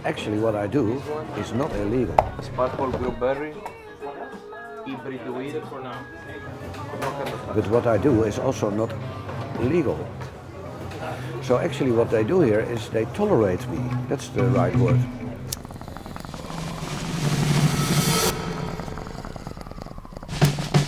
Actually, what I do is not illegal. S.Paulo blueberry, hybrid weed for now. But what I do is also not illegal. So actually what they do here is they tolerate me. That's the right word.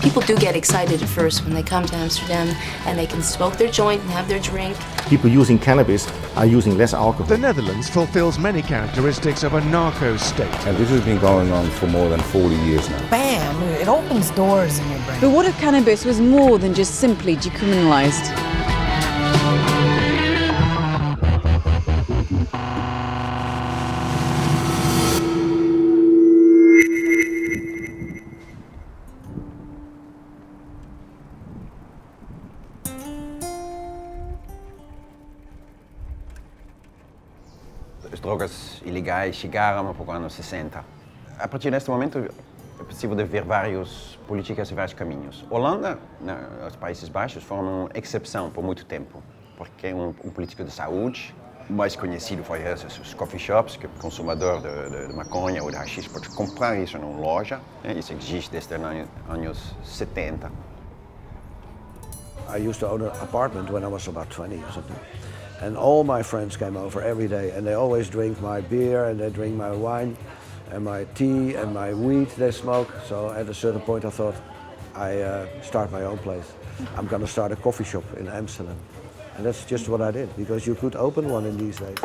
People do get excited at first when they come to Amsterdam and they can smoke their joint and have their drink. People using cannabis are using less alcohol. The Netherlands fulfills many characteristics of a narco state. And this has been going on for more than 40 years now. Bam! It opens doors in your brain. But what if cannabis was more than just simply decriminalized? As drogas ilegais chegaram a pouco anos 60. A partir deste momento é possível de ver várias políticas e vários caminhos. Holanda, os Países Baixos, foram uma exceção por muito tempo, porque um político de saúde, o mais conhecido foi os coffee shops, que o consumidor de maconha ou de haxixe pode comprar isso numa loja. Isso existe desde os anos 70. I used to own an apartment when I was about 20 or something. And all my friends came over every day and they always drink my beer and they drink my wine and my tea and my weed they smoke. So at a certain point I thought I start my own place. I'm going to start a coffee shop in Amsterdam. And that's just what I did, because you could open one in these days.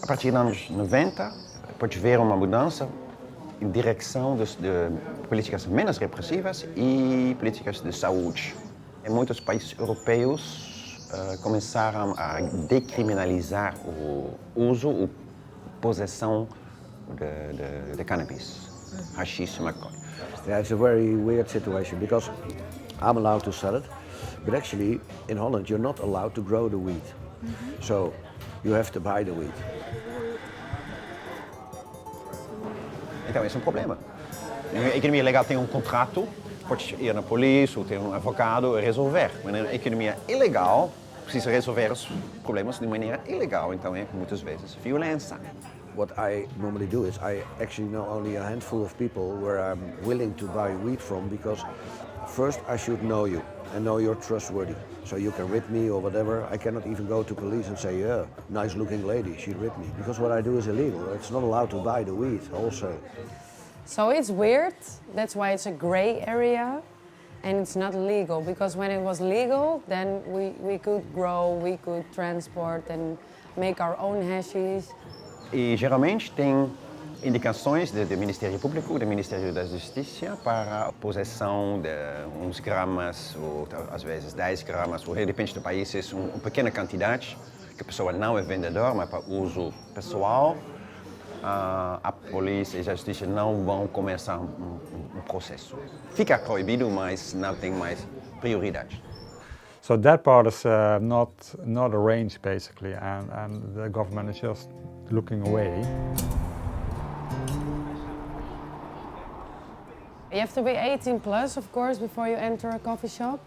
A partir dos anos 90, pode ver uma mudança em direção de políticas menos repressivas e políticas de saúde. Em muitos países europeus começaram a decriminalizar o uso ou possessão de cannabis, haxixe, maconha. Yeah, it's a very weird situation because I'm allowed to sell it, but actually in Holland you're not allowed to grow the weed. So you have to buy the weed. Então esse é um problema. A economia legal tem um contrato, pode ir na polícia ou ter um advogado e resolver. Mas na economia ilegal, precisa resolver os problemas de maneira ilegal, então é muitas vezes violência. What I normally do is I actually know only a handful of people where I'm willing to buy weed from, because first I should know you and know you're trustworthy. So you can rip me or whatever. I cannot even go to police and say, yeah, nice looking lady, she ripped me. Because what I do is illegal. It's not allowed to buy the weed also. So it's weird, that's why it's a gray area and it's not legal, because when it was legal, then we could grow, we could transport and make our own hashish. E geralmente tem indicações do Ministério Público, do Ministério da Justiça para a possessão de uns gramas, ou às vezes 10 gramas, ou depende do país, é uma pequena quantidade, que a pessoa não é vendedor, mas para uso pessoal. A polícia e a justiça não vão começar um processo. Fica proibido, mas não tem mais prioridade. So that part is not arranged basically, and the government is just looking away. You have to be 18 plus, of course, before you enter a coffee shop.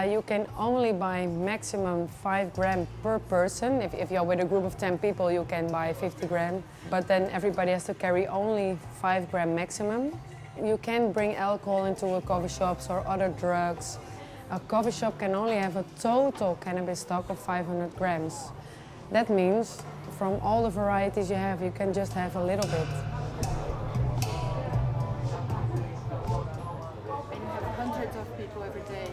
You can only buy maximum 5 grams per person. If you're with a group of 10 people, you can buy 50 grams. But then everybody has to carry only 5 grams maximum. You can bring alcohol into a coffee shop or other drugs. A coffee shop can only have a total cannabis stock of 500 grams. That means from all the varieties you can just have a little bit. Hundreds of people every day.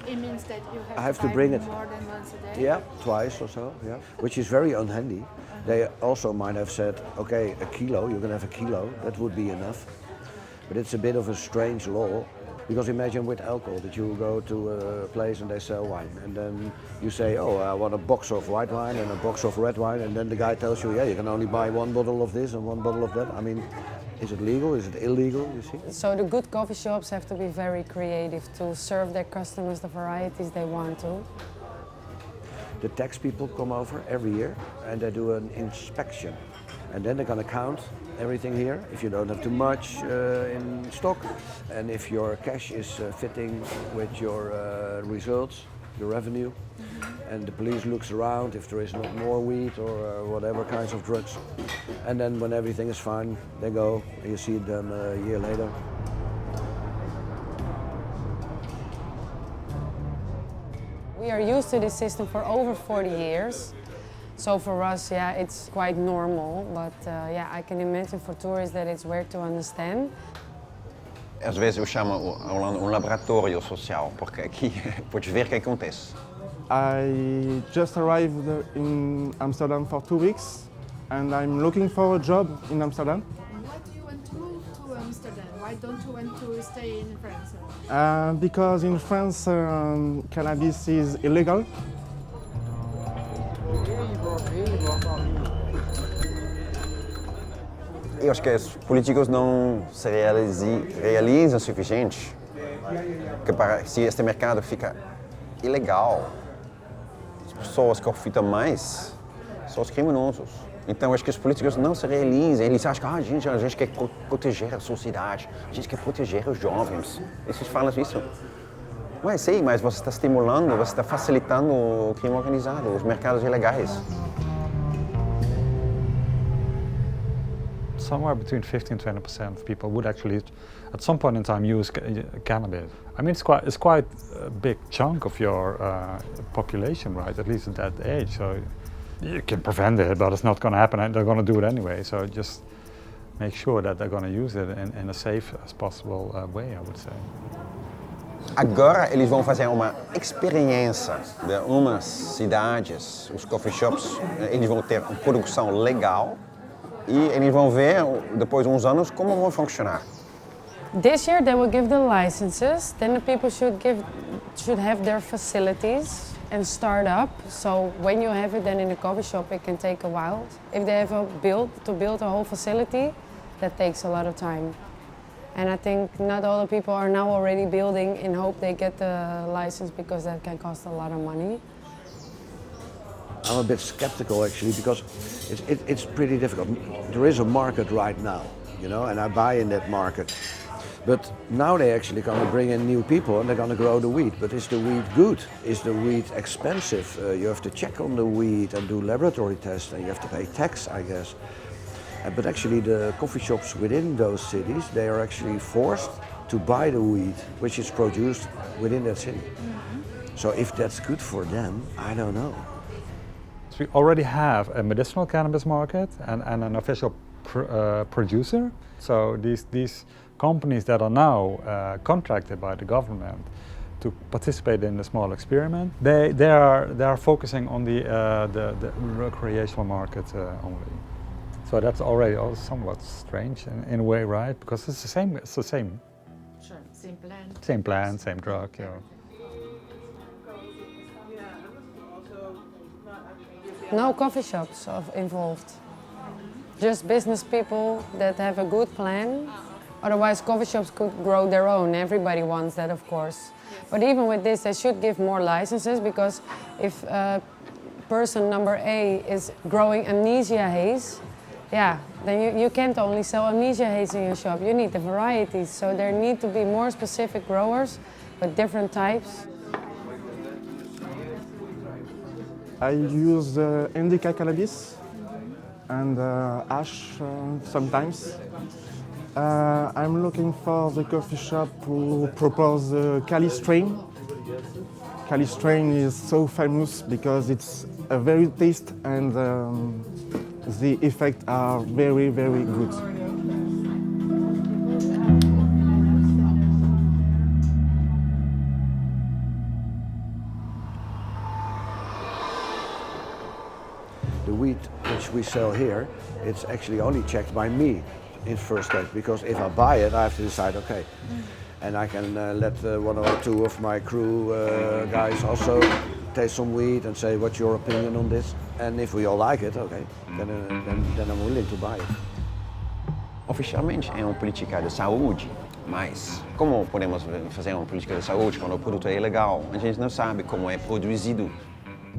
It means that you have to buy bring it more than once a day? Yeah, twice or so, yeah. Which is very unhandy. They also might have said, okay, a kilo, you can have a kilo, that would be enough. But it's a bit of a strange law, because imagine with alcohol that you go to a place and they sell wine, and then you say, oh, I want a box of white wine and a box of red wine, and then the guy tells you, yeah, you can only buy 1 bottle of this and 1 bottle of that. I mean, is it legal? Is it illegal, you see? So the good coffee shops have to be very creative to serve their customers the varieties they want to. The tax people come over every year and they do an inspection. And then they're going to count everything here, if you don't have too much in stock, and if your cash is fitting with your results. the revenue, and the police looks around if there is not more weed or whatever kinds of drugs. And then when everything is fine, they go, and you see them a year later. We are used to this system for over 40 years. So for us, yeah, it's quite normal, but yeah, I can imagine for tourists that it's weird to understand. Às vezes eu chamo a Holanda laboratório social, porque aqui podes ver o que acontece. I just arrived in Amsterdam for 2 weeks and I'm looking for a job in Amsterdam. Why do you want to move to Amsterdam? Why don't you want to stay in France? Because in France, cannabis is illegal. Eu acho que os políticos não se realizam o suficiente, que se este mercado fica ilegal, as pessoas que profitam mais são os criminosos. Então acho que os políticos não se realizam, eles acham que a gente quer proteger a sociedade, a gente quer proteger os jovens. Eles falam isso. Ué, sim, mas você está estimulando, você está facilitando o crime organizado, os mercados ilegais. Somewhere between 15 and 20% of people would actually, at some point in time, use cannabis. I mean, it's quite a big chunk of your population, right? At least at that age. So you can prevent it, but it's not going to happen. And they're going to do it anyway. So just make sure that they're going to use it in a safe as possible way, I would say. Agora eles vão fazer uma experiência de umas cidades, os coffee shops, eles vão ter uma produção legal. E eles vão ver, depois de uns anos, como vão funcionar. This year they will give the licenses, then the people should have their facilities and start up. So when you have it then in the coffee shop, it can take a while. If they have to build a whole facility, that takes a lot of time. And I think not all the people are now already building in hope they get the license because that can cost a lot of money. I'm a bit skeptical actually because it's pretty difficult. There is a market right now, you know, and I buy in that market. But now they actually going to bring in new people and they're going to grow the weed. But is the weed good? Is the weed expensive? You have to check on the weed and do laboratory tests and you have to pay tax, I guess. But actually the coffee shops within those cities, they are actually forced to buy the weed which is produced within that city. So if that's good for them, I don't know. We already have a medicinal cannabis market and an official producer. So these companies that are now contracted by the government to participate in the small experiment, they are focusing on the recreational market only. So that's already somewhat strange in a way, right? Because it's the same. It's the same. Sure, same plant. Same plant, same drug. You know. No coffee shops involved. Just business people that have a good plan. Otherwise, coffee shops could grow their own. Everybody wants that, of course. But even with this, they should give more licenses because if person number A is growing amnesia haze, yeah, then you can't only sell amnesia haze in your shop. You need the varieties. So there need to be more specific growers with different types. I use indica cannabis and hash sometimes. I'm looking for the coffee shop who propose the Cali strain. Cali strain is so famous because it's a very taste and the effects are very, very good. The weed which we sell here, it's actually only checked by me in first step because if I buy it, I have to decide, okay. And I can let one or two of my crew guys also taste some weed and say, what's your opinion on this? And if we all like it, okay, then I'm willing to buy it. Oficialmente é uma política de saúde, mas como podemos fazer uma política de saúde quando o produto é ilegal? A gente não sabe como é produzido.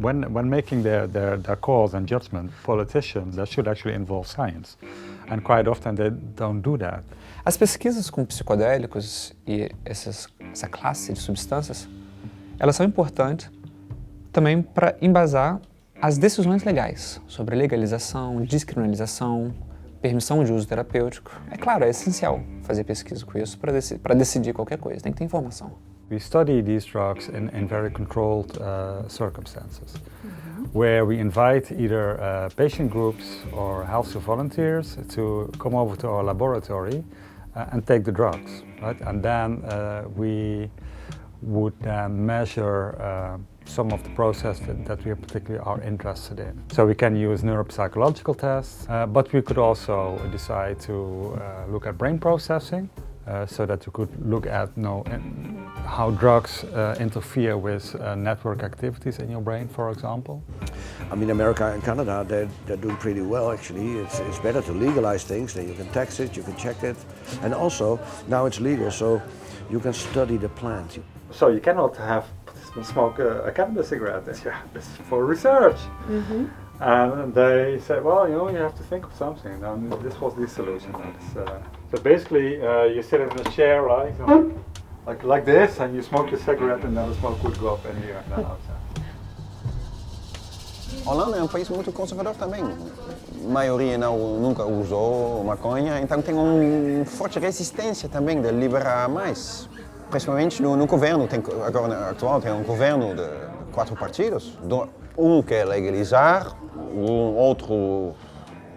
When making their calls and judgment, politicians, that should actually involve science. And quite often they don't do that. As pesquisas com psicodélicos e essa classe de substâncias, elas são importantes também para embasar as decisões legais sobre legalização, descriminalização, permissão de uso terapêutico. É claro, é essencial fazer pesquisa com isso para decidir qualquer coisa, tem que ter informação. We study these drugs in very controlled circumstances, where we invite either patient groups or healthy volunteers to come over to our laboratory and take the drugs, right? And then we would then measure some of the process that we particularly are interested in. So we can use neuropsychological tests, but we could also decide to look at brain processing, so that you could look at how drugs interfere with network activities in your brain, for example. I mean, America and Canada, they're doing pretty well actually. It's better to legalize things, then you can tax it, you can check it. And also, now it's legal, so you can study the plant. So you cannot have participants smoke a cannabis cigarette. This is for research. And they said, well, you have to think of something. And this was the solution. So basically, you sit in a chair, right? Like this, and you smoke your cigarette, and then the smoke would go up in here and then outside. Holanda é um país muito conservador também. A maioria nunca usou maconha, então tem uma forte resistência também de liberar mais. Principalmente no governo, agora atual tem um governo de 4 partidos. Um quer legalizar, outro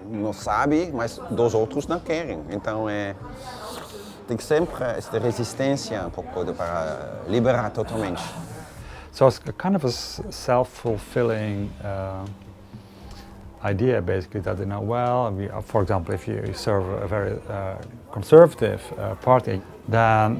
não sabe, mas 2 outros não querem. Então tem sempre esta resistência um pouco para liberar totalmente. So it's kind of a self-fulfilling idea, basically, that for example, if you serve a very conservative party, then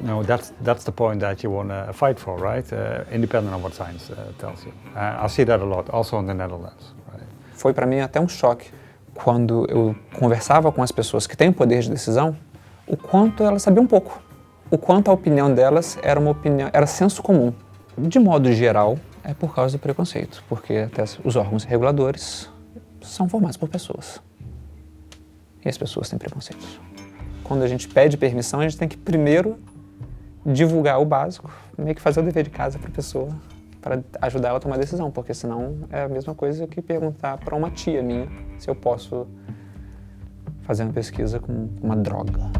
that's the point that you want to fight for, right? Independent of what science tells you. I see that a lot, also in the Netherlands. Right? Foi para mim até um choque quando eu conversava com as pessoas que têm poder de decisão, o quanto elas sabiam pouco, o quanto a opinião delas era senso comum. De modo geral, é por causa do preconceito, porque até os órgãos reguladores são formados por pessoas. E as pessoas têm preconceitos. Quando a gente pede permissão, a gente tem que primeiro divulgar o básico, meio que fazer o dever de casa para a pessoa, para ajudar ela a tomar decisão, porque senão é a mesma coisa que perguntar para uma tia minha se eu posso fazer uma pesquisa com uma droga.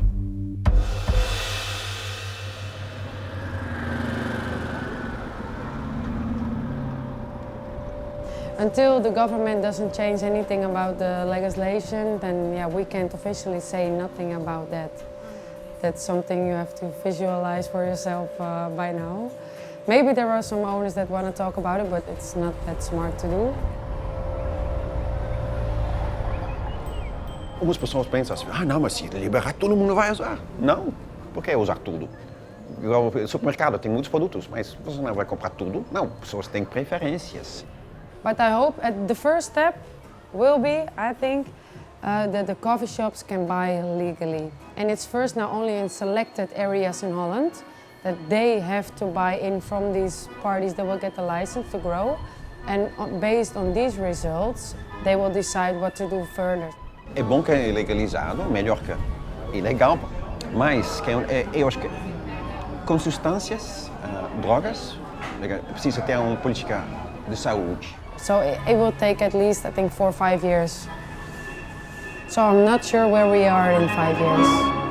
Until the government doesn't change anything about the legislation, then we can't officially say nothing about that. That's something you have to visualize for yourself by now. Maybe there are some owners that want to talk about it, but it's not that smart to do. Algumas pessoas pensam assim, não, mas se liberar todo mundo vai usar. Não, por que usar tudo? No supermercado tem muitos produtos, mas você não vai comprar tudo? Não, pessoas têm preferências. But I hope the first step will be, I think, that the coffee shops can buy legally. And it's first now only in selected areas in Holland that they have to buy in from these parties that will get the license to grow. And based on these results, they will decide what to do further. É bom que é legalizado, melhor que ilegal, mas eu acho que com substâncias, drogas, precisa ter uma política de saúde. So it will take at least, I think, 4 or 5 years. So I'm not sure where we are in 5 years.